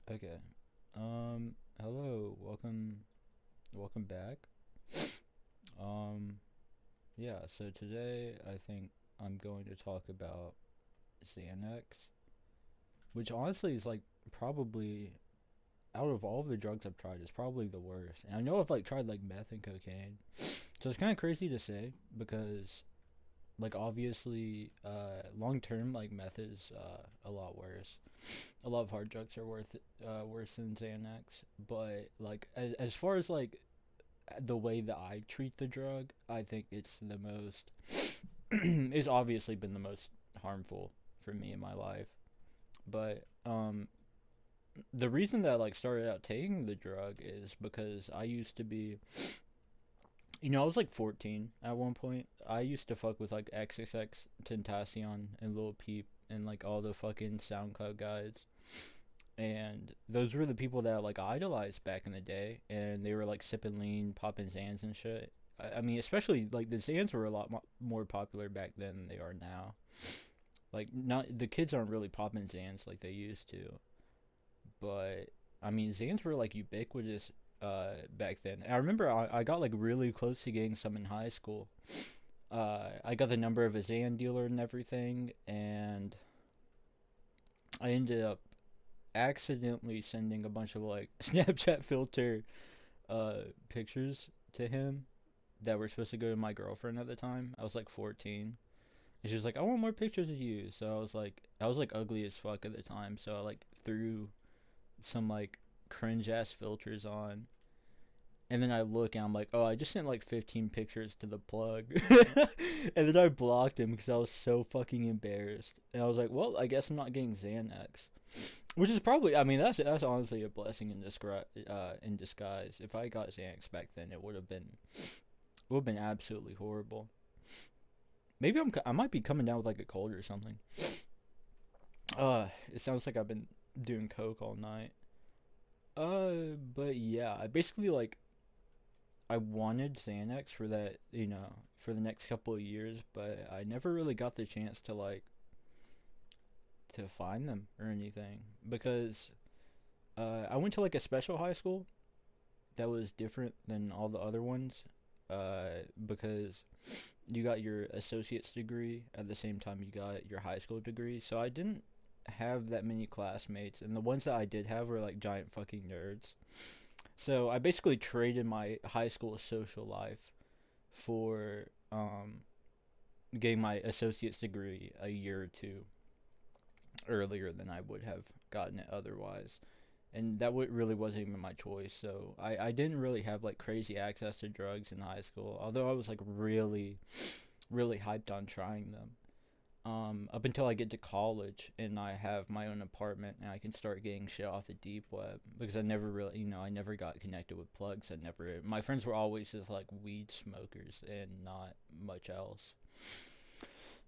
Okay. Hello. Welcome back. Um, yeah, so today I think I'm going to talk about xanax, which honestly is like probably out of all the drugs I've tried, it's probably the worst. And I know I've like tried like meth and cocaine. So it's kind of crazy to say because like obviously long term like meth is a lot worse. A lot of hard drugs are worse than Xanax, but like as far as like the way that I treat the drug, I think it's the most it's obviously been the most harmful for me in my life. But the reason that I like started out taking the drug is because I used to be I was like 14 at one point. I used to fuck with like XXX Tentacion and Lil Peep and like all the fucking SoundCloud guys. And those were the people that like idolized back in the day, and they were like sipping lean, popping Zans and shit. I mean, especially like the Zans were a lot more popular back then than they are now. Like, not the kids aren't really popping Zans like they used to, but I mean, Zans were like ubiquitous back then. And I remember I got like really close to getting some in high school. I got the number of a Zan dealer and everything, and I ended up accidentally sending a bunch of like Snapchat filter pictures to him that were supposed to go to my girlfriend at the time. I was like 14. And she was like, "I want more pictures of you." So I was like ugly as fuck at the time. So I like threw some like cringe ass filters on. And then I look and I'm like, "Oh, I just sent like 15 pictures to the plug." And then I blocked him because I was so fucking embarrassed. And I was like, "Well, I guess I'm not getting Xanax." Which is probably, I mean, that's honestly a blessing in disguise. If I got Xanax back then, it would have been absolutely horrible. Maybe I might be coming down with like a cold or something. It sounds like I've been doing coke all night. But yeah, I basically like I wanted Xanax for that, for the next couple of years, but I never really got the chance to like to find them or anything because I went to like a special high school that was different than all the other ones because you got your associate's degree at the same time you got your high school degree. So I didn't have that many classmates, and the ones that I did have were like giant fucking nerds. So I basically traded my high school social life for getting my associate's degree a year or two earlier than I would have gotten it otherwise. And that really wasn't even my choice. So I didn't really have like crazy access to drugs in high school, although I was like really, really hyped on trying them. Up until I get to college and I have my own apartment and I can start getting shit off the deep web because I never really, I never got connected with plugs. My friends were always just like weed smokers and not much else.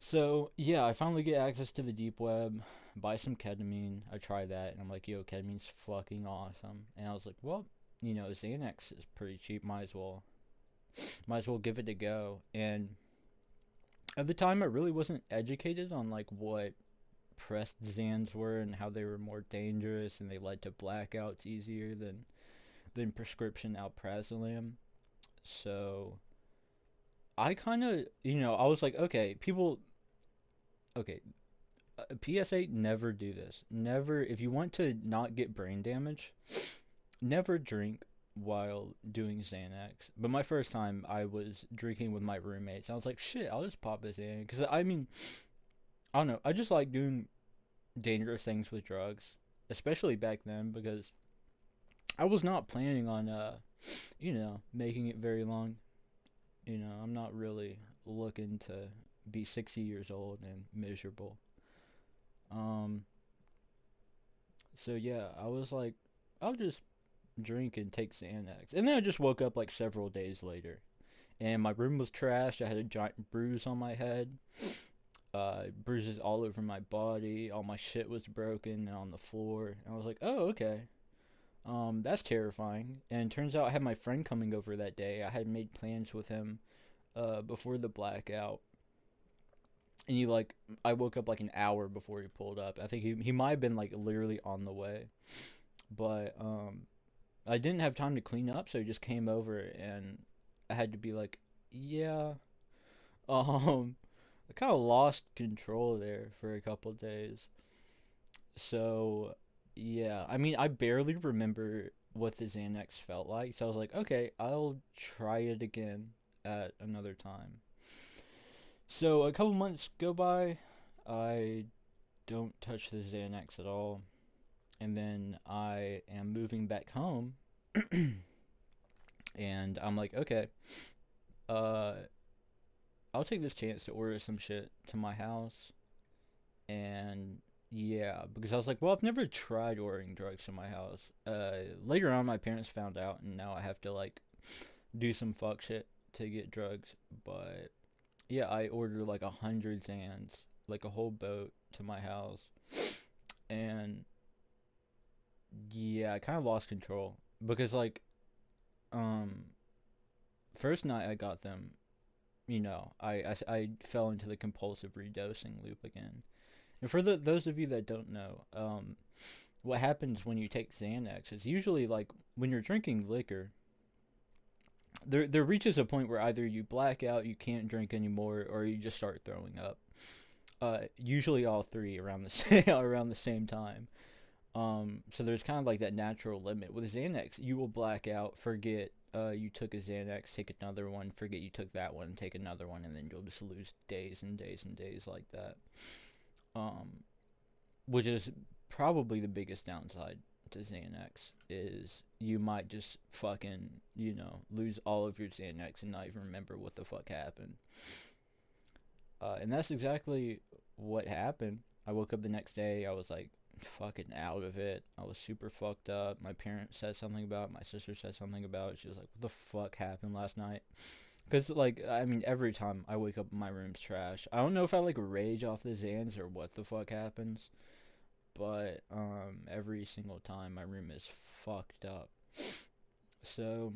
So yeah, I finally get access to the deep web, buy some ketamine. I try that, and I'm like, yo, ketamine's fucking awesome. And I was like, well, Xanax is pretty cheap. Might as well give it a go. And at the time, I really wasn't educated on like what pressed Xans were and how they were more dangerous and they led to blackouts easier than prescription alprazolam. So I kind of, I was like, okay, PSA, never do this. Never, if you want to not get brain damage, never drink while doing Xanax. But my first time, I was drinking with my roommates. I was like, shit, I'll just pop this in. Because, I mean, I don't know. I just like doing dangerous things with drugs, especially back then, because I was not planning on, making it very long. I'm not really looking to be 60 years old and miserable. Um, so yeah, I was like, I'll just drink and take Xanax. And then I just woke up like several days later. And my room was trashed. I had a giant bruise on my head. Bruises all over my body. All my shit was broken and on the floor. And I was like, oh, okay. That's terrifying. And it turns out I had my friend coming over that day. I had made plans with him before the blackout. And I woke up like an hour before he pulled up. I think he might have been like literally on the way. but I didn't have time to clean up, so he just came over and I had to be like, yeah. Um, I kind of lost control there for a couple days. So, yeah, I mean, I barely remember what the Xanax felt like. So I was like, okay, I'll try it again at another time. So a couple months go by. I don't touch the Xanax at all. And then I am moving back home. And I'm like, okay, uh, I'll take this chance to order some shit to my house. And yeah, because I was like, well, I've never tried ordering drugs to my house. Later on, my parents found out, and now I have to like do some fuck shit to get drugs. But yeah, I ordered like 100 Zans, like a whole boat to my house, and yeah, I kind of lost control because like um first night I got them, I fell into the compulsive redosing loop again. And for those of you that don't know, what happens when you take Xanax is usually like when you're drinking liquor, there reaches a point where either you black out, you can't drink anymore, or you just start throwing up. Usually all three around the around the same time. So there's kind of like that natural limit. With Xanax, you will black out, forget you took a Xanax, take another one, forget you took that one, take another one, and then you'll just lose days and days and days like that. Um, which is probably the biggest downside to Xanax is you might just fucking, lose all of your Xanax and not even remember what the fuck happened. And that's exactly what happened. I woke up the next day, I was like fucking out of it. I was super fucked up. My parents said something about it. My sister said something about it. She was like, what the fuck happened last night? Because, like, I mean, every time I wake up, my room's trash. I don't know if I, like, rage off the Xans or what the fuck happens. But, every single time, my room is fucked up. So,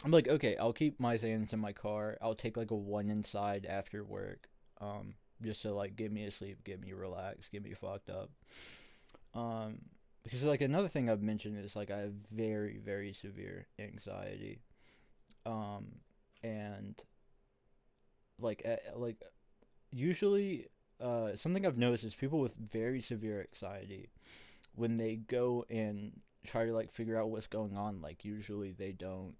I'm like, okay, I'll keep my Xans in my car. I'll take, like, a one inside after work. Just to, like, get me to sleep, get me relaxed, get me fucked up. Um, because, like, another thing I've mentioned is, like, I have very, very severe anxiety. Um, and like usually something I've noticed is people with very severe anxiety when they go and try to like figure out what's going on, like usually they don't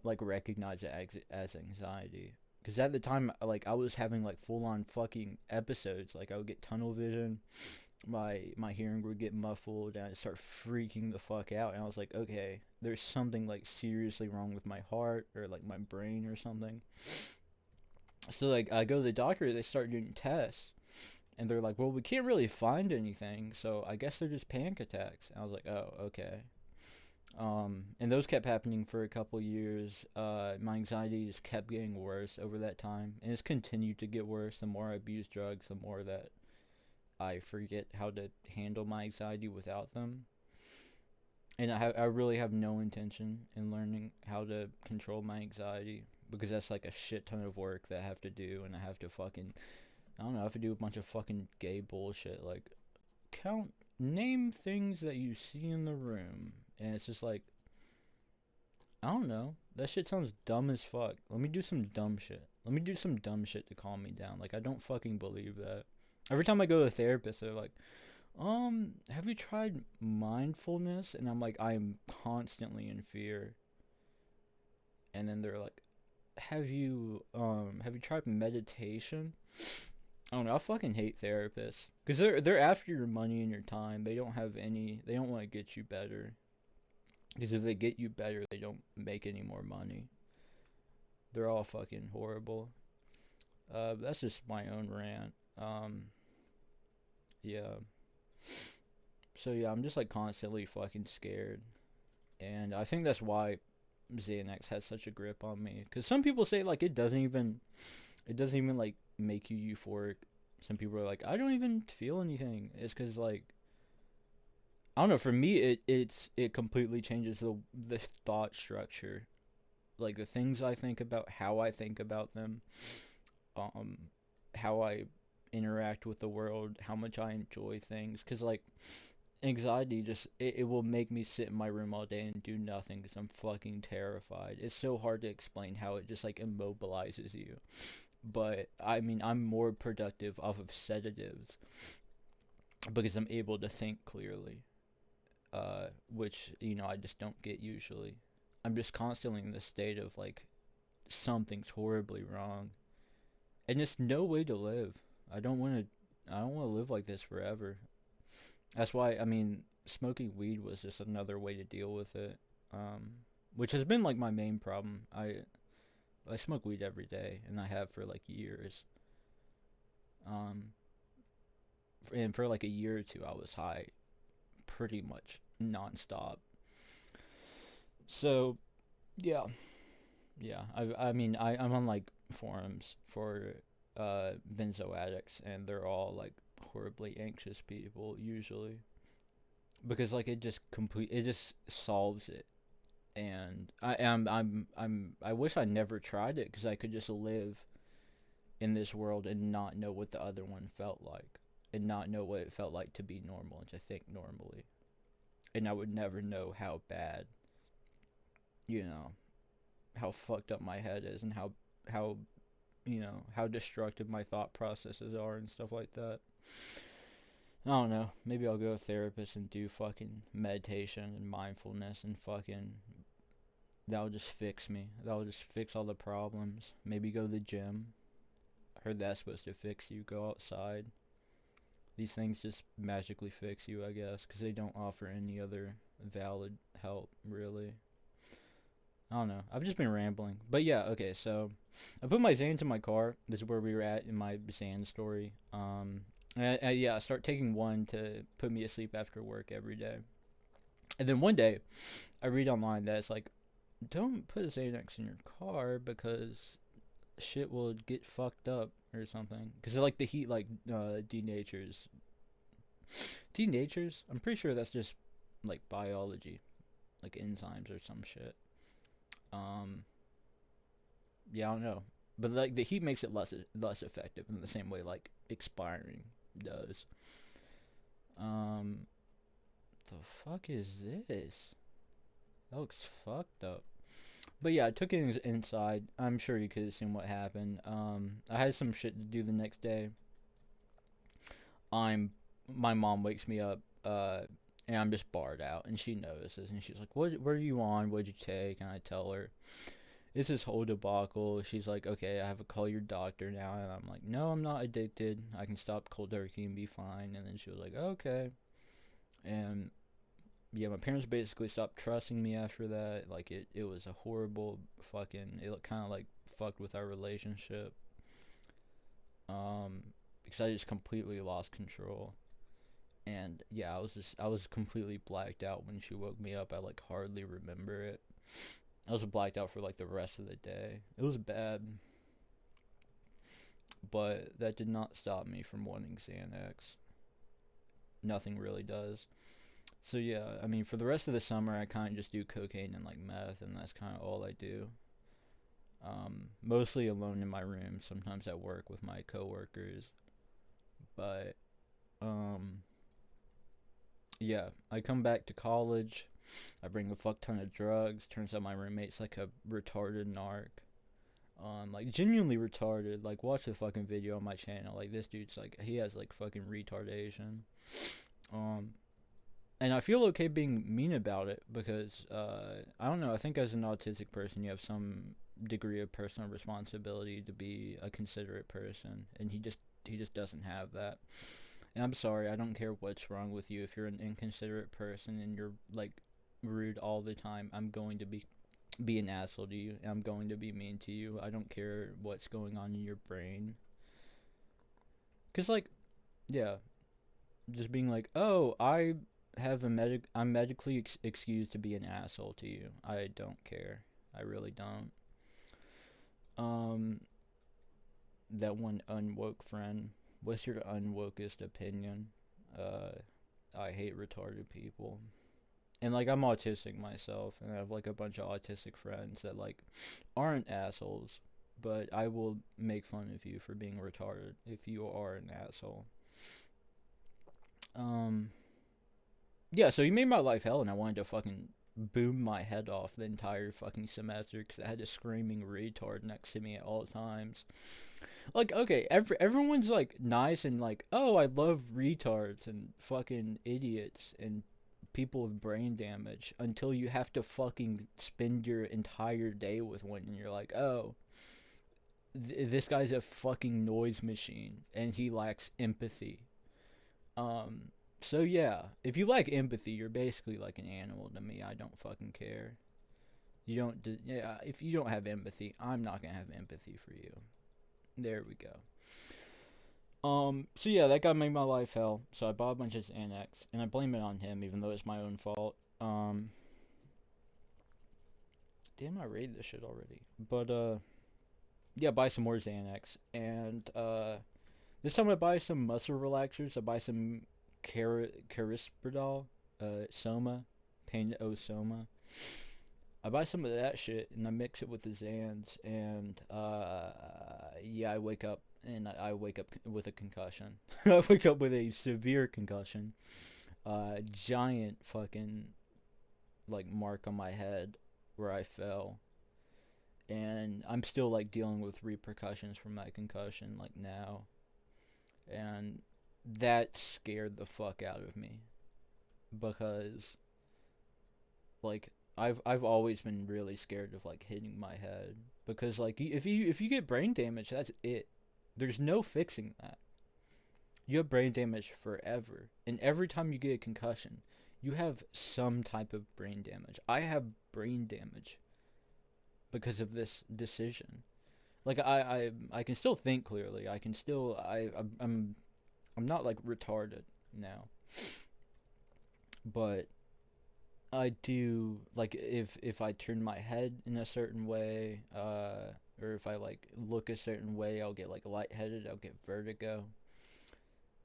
like recognize it as anxiety, because at the time like I was having like full on fucking episodes, like I would get tunnel vision, my hearing would get muffled, and I'd start freaking the fuck out, and I was like, okay, there's something like seriously wrong with my heart or like my brain or something. So like I go to the doctor, they start doing tests, and they're like, well, we can't really find anything, so I guess they're just panic attacks. And I was like, oh, okay. And those kept happening for a couple years. My anxiety just kept getting worse over that time, and it's continued to get worse. The more I abuse drugs, the more that I forget how to handle my anxiety without them. And I really have no intention in learning how to control my anxiety, because that's like a shit ton of work that I have to do, and I have to fucking, I don't know, I have to do a bunch of fucking gay bullshit like name things that you see in the room, and it's just like, I don't know, that shit sounds dumb as fuck. Let me do some dumb shit. Let me do some dumb shit to calm me down. Like, I don't fucking believe that. Every time I go to a therapist, they're like, have you tried mindfulness? And I'm like, I'm constantly in fear. And then they're like, have you tried meditation? I don't know. I fucking hate therapists because they're after your money and your time. They don't have any. They don't want to get you better. Because if they get you better, they don't make any more money. They're all fucking horrible. That's just my own rant. Yeah. So yeah, I'm just like constantly fucking scared, and I think that's why Xanax has such a grip on me. Because some people say like it doesn't even like make you euphoric. Some people are like, I don't even feel anything. It's because like, I don't know. For me, it completely changes the thought structure, like the things I think about, how I think about them, um, how I interact with the world, how much I enjoy things. Because like anxiety just it will make me sit in my room all day and do nothing because I'm fucking terrified. It's so hard to explain how it just like immobilizes you. But I mean, I'm more productive off of sedatives because I'm able to think clearly, which I just don't get usually. I'm just constantly in this state of like something's horribly wrong, and it's no way to live. I don't want to. I don't want to live like this forever. That's why I mean, smoking weed was just another way to deal with it, which has been like my main problem. I smoke weed every day, and I have for like years. Um, and for like a year or two, I was high pretty much nonstop. So yeah, yeah. I'm on like forums for benzo addicts, and they're all like horribly anxious people usually because like it just solves it. And I wish I never tried it because I could just live in this world and not know what the other one felt like, and not know what it felt like to be normal and to think normally, and I would never know how bad, you know, how fucked up my head is, and how how destructive my thought processes are and stuff like that. I don't know. Maybe I'll go to a therapist and do fucking meditation and mindfulness and fucking that'll just fix me. That'll just fix all the problems. Maybe go to the gym. I heard that's supposed to fix you. Go outside. These things just magically fix you, I guess, because they don't offer any other valid help, really. I don't know. I've just been rambling. But yeah, okay, so I put my Xans in my car. This is where we were at in my Xan story. Yeah, I start taking one to put me asleep after work every day. And then one day, I read online that it's like, don't put Xanax in your car because shit will get fucked up or something. Because like the heat like denatures. Denatures? I'm pretty sure that's just like biology, like enzymes or some shit. Um, yeah, I don't know, but like the heat makes it less effective in the same way like expiring does. Um, the fuck is this? That looks fucked up. But yeah, I took it inside. I'm sure you could assume what happened. I had some shit to do the next day. I'm My mom wakes me up, and I'm just barred out, and she notices, and she's like, "What? Where are you on? What'd you take?" And I tell her, it's this whole debacle. She's like, "Okay, I have to call your doctor now," and I'm like, "No, I'm not addicted. I can stop cold turkey and be fine." And then she was like, "Okay," and yeah, my parents basically stopped trusting me after that. Like it was a horrible fucking. It kind of like fucked with our relationship. Um, because I just completely lost control. And yeah, I was completely blacked out when she woke me up. I like hardly remember it. I was blacked out for like the rest of the day. It was bad, but that did not stop me from wanting Xanax. Nothing really does. So yeah, I mean, for the rest of the summer, I kind of just do cocaine and like meth, and that's kind of all I do. Mostly alone in my room. Sometimes at work with my coworkers, but um, yeah, I come back to college. I bring a fuck ton of drugs. Turns out my roommate's like a retarded narc. Like genuinely retarded. Like watch the fucking video on my channel. Like this dude's like he has like fucking retardation. Um, and I feel okay being mean about it because I don't know. I think as an autistic person, you have some degree of personal responsibility to be a considerate person, and he just doesn't have that. And I'm sorry, I don't care what's wrong with you. If you're an inconsiderate person and you're like rude all the time, I'm going to be an asshole to you. And I'm going to be mean to you. I don't care what's going on in your brain. Cause like, yeah, just being like, oh, I'm medically excused to be an asshole to you. I don't care. I really don't. Um, that one unwoke friend. What's your unwokest opinion? Uh, I hate retarded people. And like I'm autistic myself, and I have like a bunch of autistic friends that like aren't assholes, but I will make fun of you for being retarded if you are an asshole. Um, yeah, so he made my life hell, and I wanted to fucking boom my head off the entire fucking semester because I had a screaming retard next to me at all times. Like, okay, everyone's like nice and like, oh, I love retards and fucking idiots and people with brain damage until you have to fucking spend your entire day with one, and you're like, oh, this guy's a fucking noise machine and he lacks empathy. Um, so yeah, if you lack empathy, you're basically like an animal to me. I don't fucking care. You don't, yeah. If you don't have empathy, I'm not gonna have empathy for you. There we go. So yeah, that guy made my life hell. So I bought a bunch of xanax, and I blame it on him, even though it's my own fault. Damn, I read this shit already. But yeah, buy some more xanax, and this time I buy some muscle relaxers. I buy some Carisperdal, Soma, Pain O Soma. I buy some of that shit and I mix it with the Zans, and yeah, I wake up and I wake up with a concussion. I wake up with a severe concussion, giant fucking like mark on my head where I fell, and I'm still like dealing with repercussions from that concussion like now, and that scared the fuck out of me because like I've always been really scared of like hitting my head because like if you get brain damage, that's it. There's no fixing that. You have brain damage forever, and every time you get a concussion, you have some type of brain damage. I have brain damage because of this decision. Like I can still think clearly. I can still I'm not like retarded now, but I do like if I turn my head in a certain way, or if I like look a certain way, I'll get like lightheaded. I'll get vertigo,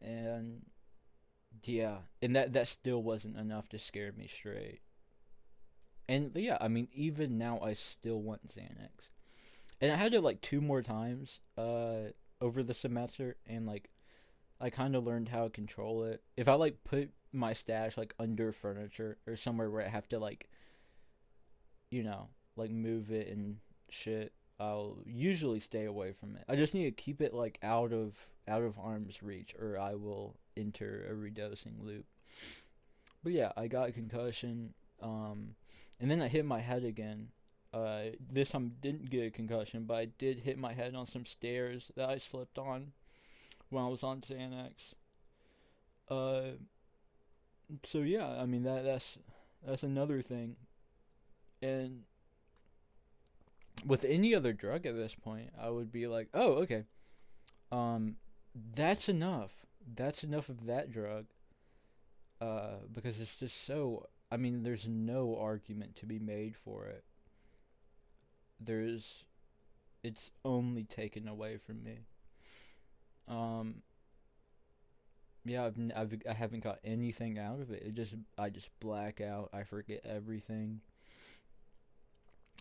and yeah, and that still wasn't enough to scare me straight. And yeah, I mean, even now I still want Xanax, and I had it like two more times, over the semester, and like I kind of learned how to control it. If I like put my stash like under furniture or somewhere where I have to like, like move it and shit, I'll usually stay away from it. I just need to keep it like out of arm's reach, or I will enter a redosing loop. But yeah, I got a concussion, and then I hit my head again. This time didn't get a concussion, but I did hit my head on some stairs that I slipped on when I was on Xanax. Uh, so yeah, I mean that's another thing. And with any other drug at this point, I would be like, oh, okay, um, that's enough. That's enough of that drug. Because it's just so. I mean, there's no argument to be made for it. There's, it's only taken away from me. Um, yeah, I haven't got anything out of it. I just black out. I forget everything.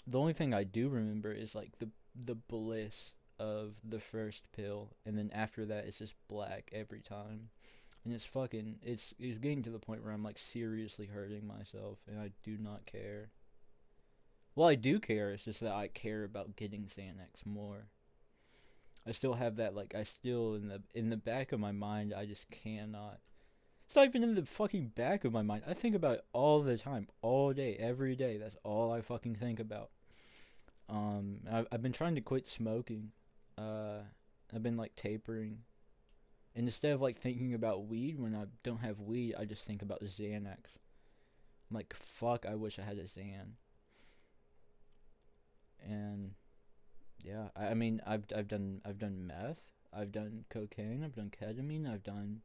The only thing I do remember is like the bliss of the first pill, and then after that it's just black every time. And it's getting to the point where I'm like seriously hurting myself, and I do not care. Well, I do care. It's just that I care about getting Xanax more. I still have that, like, I still in the back of my mind, I just cannot. It's not even in the fucking back of my mind. I think about it all the time, all day, every day. That's all I fucking think about. I've been trying to quit smoking. I've been like tapering, and instead of like thinking about weed when I don't have weed, I just think about Xanax. I'm like, fuck, I wish I had a Xan. And yeah, I mean, I've done meth, I've done cocaine, I've done ketamine, I've done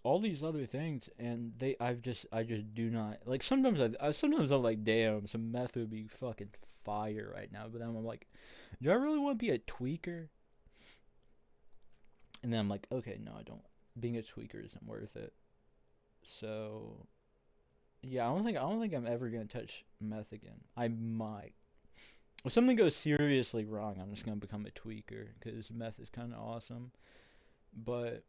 all these other things, and I just do not like. Sometimes I'm like, damn, some meth would be fucking fire right now. But then I'm like, do I really want to be a tweaker? And then I'm like, okay, no, I don't. Being a tweaker isn't worth it. So yeah, I don't think I'm ever gonna touch meth again. I might. If something goes seriously wrong, I'm just gonna become a tweaker because meth is kind of awesome. But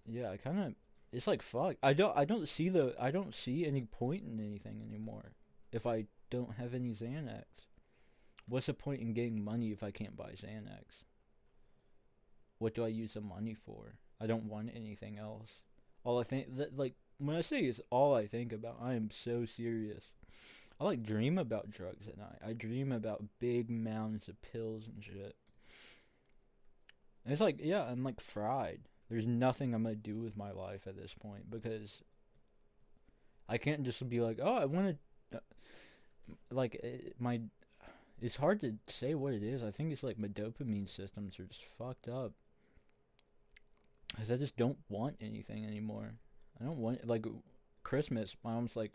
yeah, I kind of it's like fuck. I don't see any point in anything anymore. If I don't have any Xanax, what's the point in getting money if I can't buy Xanax? What do I use the money for? I don't want anything else. All I think that like when I say it's all I think about, I am so serious. I like dream about drugs at night. I dream about big mounds of pills and shit. And it's like, yeah, I'm like fried. There's nothing I'm gonna do with my life at this point because I can't just be like, oh, I want to, like, my. It's hard to say what it is. I think it's like my dopamine systems are just fucked up. Cause I just don't want anything anymore. I don't want like Christmas. My mom's like,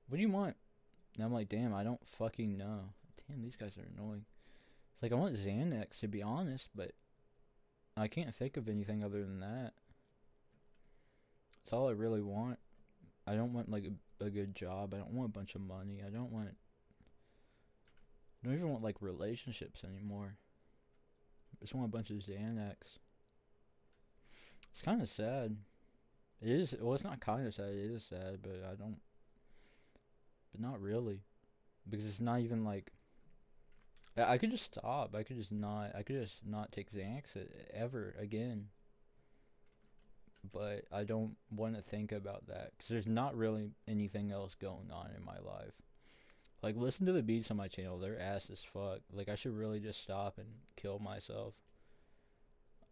"What do you want?" And I'm like, "Damn, I don't fucking know." Damn, these guys are annoying. It's like I want Xanax to be honest, but I can't think of anything other than that. It's all I really want. I don't want like a good job. I don't want a bunch of money. I don't even want like relationships anymore. I just want a bunch of Xanax. It's kind of sad. It is. Well, it's not kind of sad. It is sad, but I don't. But not really, because it's not even like. I could just stop. I could just not. I could just not take Xanax ever again. But I don't want to think about that because there's not really anything else going on in my life. Like, listen to the beats on my channel. They're ass as fuck. Like, I should really just stop and kill myself.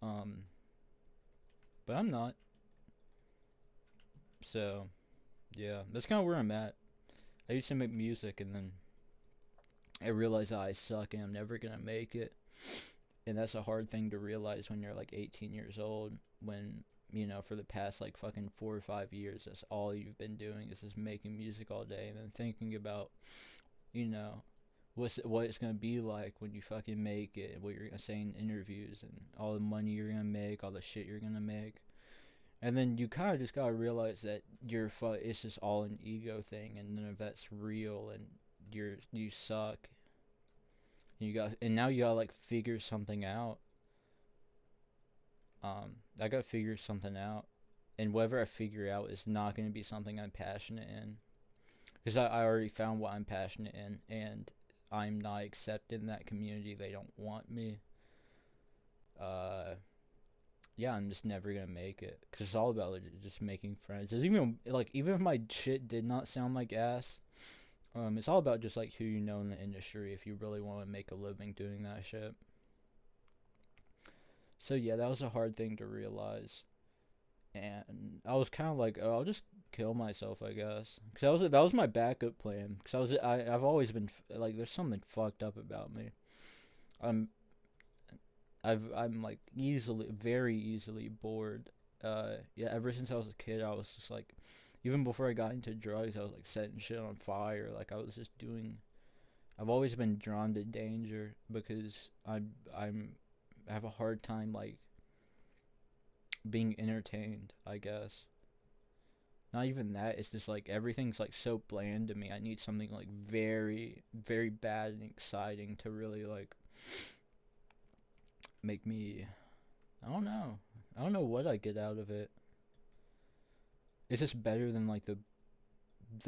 But I'm not. So, yeah, that's kind of where I'm at. I used to make music, and then I realized I suck and I'm never gonna make it. And that's a hard thing to realize when you're like 18 years old. When, you know, for the past like fucking 4 or 5 years, that's all you've been doing is just making music all day and then thinking about, you know, what it's gonna be like when you fucking make it, what you're gonna say in interviews, and all the money you're gonna make, all the shit you're gonna make. And then you kind of just gotta realize that it's just all an ego thing, and none of that's real, and you suck. And now you gotta like figure something out. I gotta figure something out, and whatever I figure out is not gonna be something I'm passionate in, because I already found what I'm passionate in, and I'm not accepted in that community. They don't want me. Yeah, I'm just never gonna make it because it's all about like, just making friends. It's even like even if my shit did not sound like ass, it's all about just like who you know in the industry if you really want to make a living doing that shit. So yeah, that was a hard thing to realize, and I was kind of like, oh, I'll just kill myself, I guess, because that was my backup plan. Because I've always been like, there's something fucked up about me. I'm I'm like very easily bored. Yeah, ever since I was a kid, I was just like, even before I got into drugs, I was like setting shit on fire. Like I was just doing. I've always been drawn to danger because I have a hard time like being entertained, I guess. Not even that, it's just like everything's like so bland to me. I need something like very, very bad and exciting to really like make me. I don't know. I don't know what I get out of it. It's just better than like the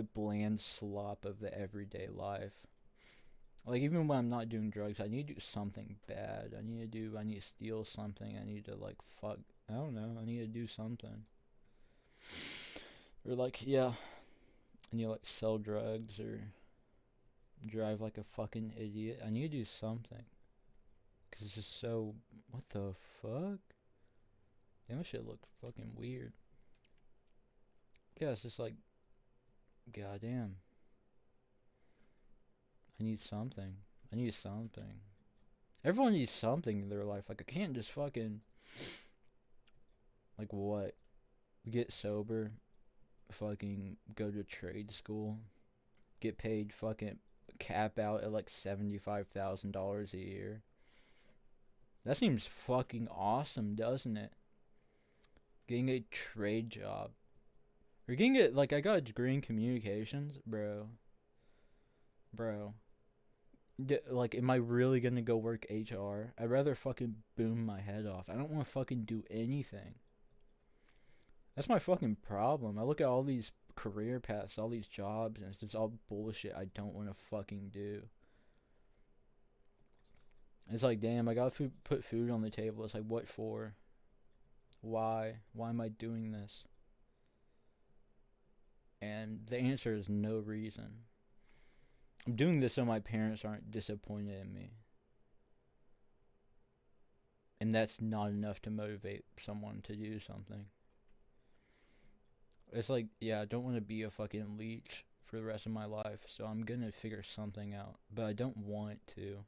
bland slop of the everyday life. Like even when I'm not doing drugs, I need to do something bad. I need to steal something. I need to like fuck. I don't know. I need to do something. Or like, yeah, I need to like sell drugs or drive like a fucking idiot. I need to do something. Cause it's just so, what the fuck? Damn, that shit looked fucking weird. Yeah, it's just like, goddamn. I need something. I need something. Everyone needs something in their life. Like, I can't just fucking, like what? Get sober, fucking go to trade school, get paid fucking cap out at like $75,000 a year. That seems fucking awesome, doesn't it? Getting a trade job. Or getting it, like, I got a degree in communications, bro. Like, am I really gonna go work HR? I'd rather fucking boom my head off. I don't wanna fucking do anything. That's my fucking problem. I look at all these career paths, all these jobs, and it's just all bullshit I don't want to fucking do. It's like, damn, I gotta put food on the table. It's like, what for? Why? Why am I doing this? And the answer is no reason. I'm doing this so my parents aren't disappointed in me. And that's not enough to motivate someone to do something. It's like, yeah, I don't want to be a fucking leech for the rest of my life, so I'm gonna figure something out. But I don't want to.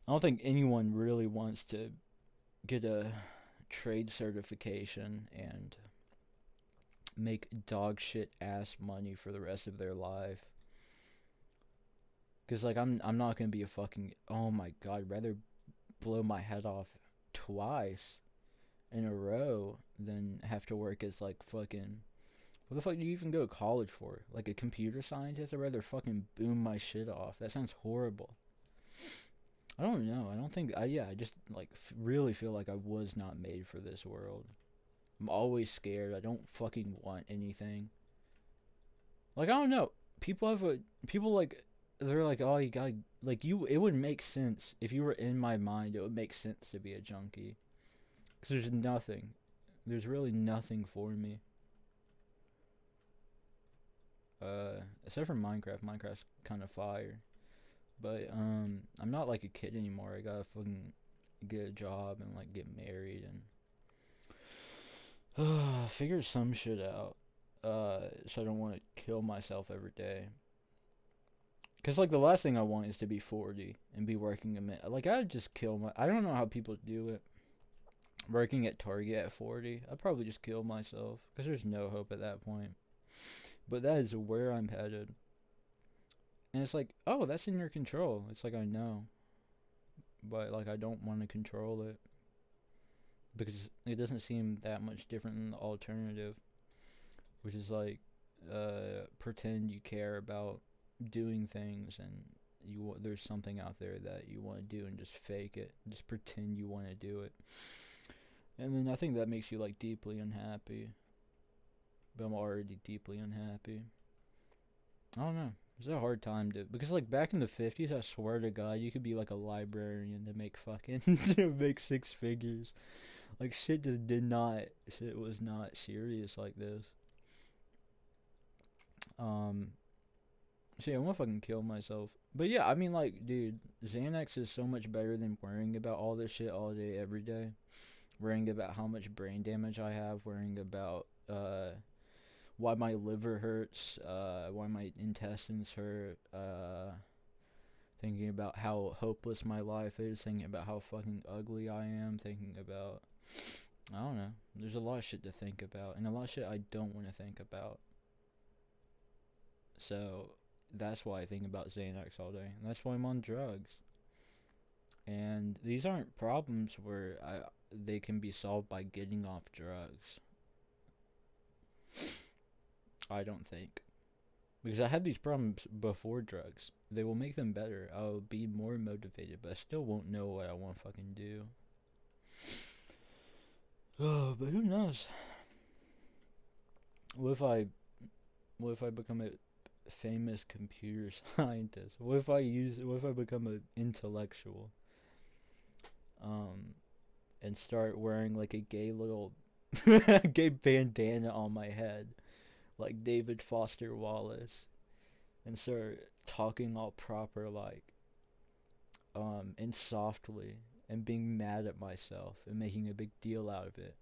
I don't think anyone really wants to get a trade certification and make dog shit ass money for the rest of their life. Cause like I'm not gonna be a fucking, oh my god, I'd rather blow my head off twice in a row than have to work as like fucking, what the fuck do you even go to college for? Like a computer scientist? I'd rather fucking boom my shit off. That sounds horrible. I don't know. I don't think I just like really feel like I was not made for this world. I'm always scared. I don't fucking want anything. Like I don't know. People like they're like, "Oh, you got to like you it would make sense if you were in my mind. It would make sense to be a junkie." Cuz there's nothing. There's really nothing for me. Except for Minecraft. Minecraft's kind of fire. But I'm not like a kid anymore. I got to fucking get a job and like get married and figure some shit out. So I don't want to kill myself every day. Cause like the last thing I want is to be 40 and be working a minute. Like I'd just kill my. I don't know how people do it. Working at Target at 40, I'd probably just kill myself. Cause there's no hope at that point. But that is where I'm headed. And it's like, oh, that's in your control. It's like I know, but like I don't want to control it because it doesn't seem that much different than the alternative, which is like pretend you care about doing things and there's something out there that you want to do and just fake it, just pretend you want to do it, and then I think that makes you like deeply unhappy. But I'm already deeply unhappy. I don't know. It's a hard time to, because like back in the 50s, I swear to God, you could be like a librarian to make fucking to make six figures. Like shit was not serious like this. So yeah, I'm gonna fucking kill myself. But yeah, I mean like, dude, Xanax is so much better than worrying about all this shit all day, every day. Worrying about how much brain damage I have, worrying about why my liver hurts, why my intestines hurt, thinking about how hopeless my life is, thinking about how fucking ugly I am, thinking about, I don't know, there's a lot of shit to think about, and a lot of shit I don't want to think about. So, that's why I think about Xanax all day, and that's why I'm on drugs. And these aren't problems where they can be solved by getting off drugs. I don't think. Because I had these problems before drugs. They will make them better. I'll be more motivated, but I still won't know what I want to fucking do. Oh, but who knows? What if I become a famous computer scientist? What if I become an intellectual? And start wearing like a gay little gay bandana on my head, like David Foster Wallace, and start talking all proper like and softly and being mad at myself and making a big deal out of it.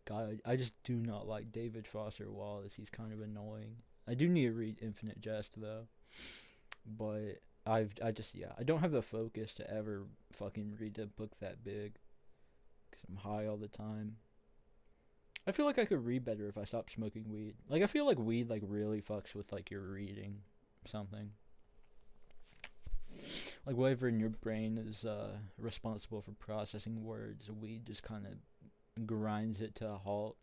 God, I just do not like David Foster Wallace. He's kind of annoying. I do need to read Infinite Jest though, but I don't have the focus to ever fucking read a book that big, cause I'm high all the time. I feel like I could read better if I stopped smoking weed. Like I feel like weed like really fucks with like your reading something. Like whatever in your brain is responsible for processing words, weed just kind of grinds it to a halt.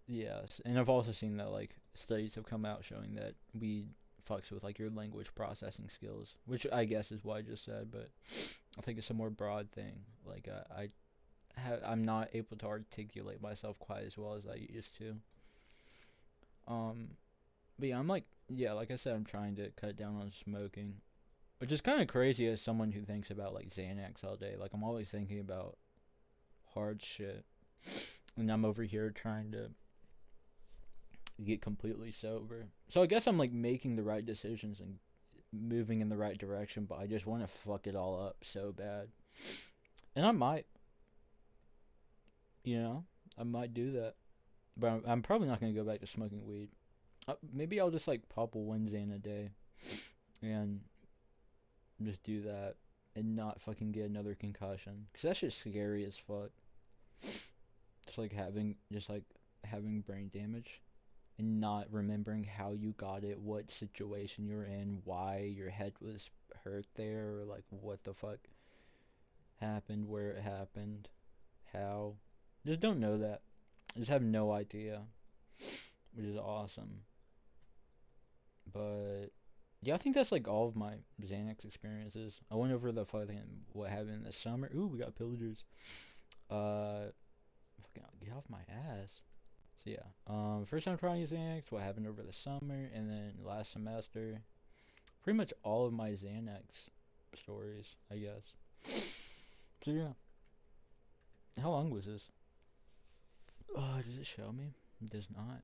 Yes, and I've also seen that like studies have come out showing that weed fucks with like your language processing skills, which I guess is what I just said, but I think it's a more broad thing. Like I'm not able to articulate myself quite as well as I used to. Um, but yeah, I'm like, yeah, like I said, I'm trying to cut down on smoking, which is kind of crazy as someone who thinks about like Xanax all day. Like I'm always thinking about hard shit, and I'm over here trying to get completely sober. So I guess I'm like making the right decisions and moving in the right direction, but I just want to fuck it all up so bad. And I might, you know, I might do that. But I'm probably not going to go back to smoking weed. Maybe I'll just like pop a one Xan a day and just do that and not fucking get another concussion. Because that shit's scary as fuck. Just like having brain damage and not remembering how you got it, what situation you're in, why your head was hurt there, or like what the fuck happened, where it happened, how. Just don't know that. I just have no idea, which is awesome. But yeah, I think that's like all of my Xanax experiences. I went over the fucking what happened in the summer. Ooh, we got pillagers. Fucking get off my ass. So yeah, first time trying Xanax, what happened over the summer, and then last semester. Pretty much all of my Xanax stories, I guess. So yeah. How long was this? Does it show me? It does not.